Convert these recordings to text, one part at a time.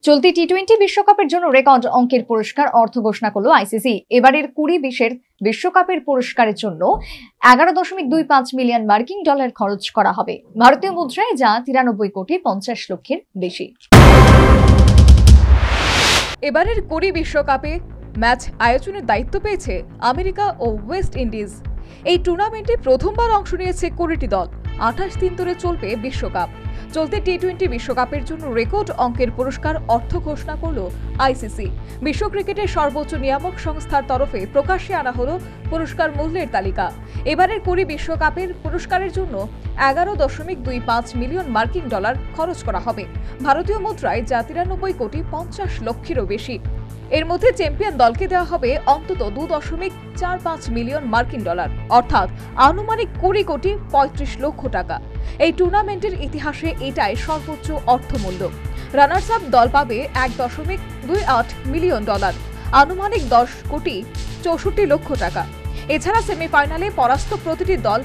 চলতি টি-20 বিশ্বকাপের জন্য রেকর্ড অঙ্কের পুরস্কার অর্থ ঘোষণা করল আইসিসি। এবারের 20-20 বিশ্বকাপের পুরস্কারের জন্য 11.25 মিলিয়ন মার্কিন ডলার খরচ করা হবে ভারতীয় মুদ্রায়, যা 93 কোটি 50 লক্ষের বেশি। এবারের 20 বিশ্বকাপে ম্যাচ আয়োজনের দায়িত্ব পেয়েছে আমেরিকা ও ওয়েস্ট ইন্ডিজ। এই টুর্নামেন্টে প্রথমবার অংশ নিয়েছে 20টি দল। 28 দিন ধরে চলবে বিশ্বকাপ। চলতি টি-20 বিশ্বকাপের জন্য রেকর্ড অঙ্কের পুরস্কার অর্থ ঘোষণা করল আইসিসি। বিশ্ব ক্রিকেটের সর্বোচ্চ নিয়ামক সংস্থার তরফে প্রকাশ্যে আনা হলো পুরস্কার মূল্যের তালিকা। এবারের 20 বিশ্বকাপের পুরস্কারের জন্য 11.25 মিলিয়ন মার্কিন ডলার খরচ করা হবে ভারতীয় মুদ্রায়, যা 93 কোটি 50 লক্ষেরও বেশি। এর মধ্যে চ্যাম্পিয়ন দলকে দেওয়া হবে অন্তত 2.45 মিলিয়ন মার্কিন ডলার, অর্থাৎ আনুমানিক 20 কোটি 35 লক্ষ টাকা। এই টুর্নামেন্টের ইতিহাসে এটাই সর্বোচ্চ অর্থমূল্য। রানার্স আপ দল পাবে 1.28 মিলিয়ন ডলার, আনুমানিক 10 কোটি 64 লক্ষ টাকা। এছাড়া সেমিফাইনালে পরাস্ত প্রতিটি দল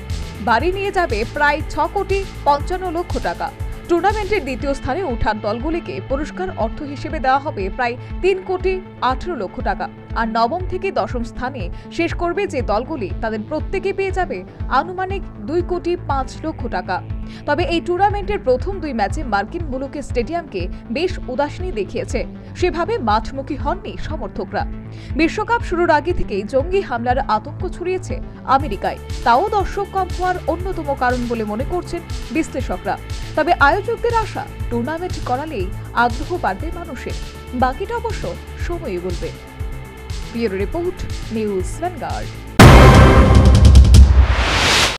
বাড়ি নিয়ে যাবে প্রায় 6 কোটি 55 লক্ষ টাকা। টুর্নামেন্টের দ্বিতীয় স্থানে ওঠার দলগুলিকে পুরস্কার অর্থ হিসেবে দেওয়া হবে প্রায় 3 কোটি 18 লক্ষ টাকা। আর নবম থেকে দশম স্থানে শেষ করবে যে দলগুলি, তাদের প্রত্যেকে পেয়ে যাবে আনুমানিক 2 কোটি 5 লক্ষ টাকা। তবে এই টুর্নামেন্টের প্রথম 2 ম্যাচে মার্কিন মুলুকের স্টেডিয়ামকে বেশ উদাসীনী দেখিয়েছে। সেভাবে মাঠমুখী হননি সমর্থকরা। বিশ্বকাপ শুরুর আগে থেকেই জঙ্গি হামলার আতঙ্ক ছড়িয়েছে আমেরিকায়। তাও দর্শক কম হওয়ার অন্যতম কারণ বলে মনে করছেন বিশ্লেষকরা। তবে আয়োজকদের আশা, টুর্নামেন্ট করালেই আগ্রহ বাড়বে মানুষের। বাকিটা অবশ্য সময়ই বলবে। Bureau report, news vanguard.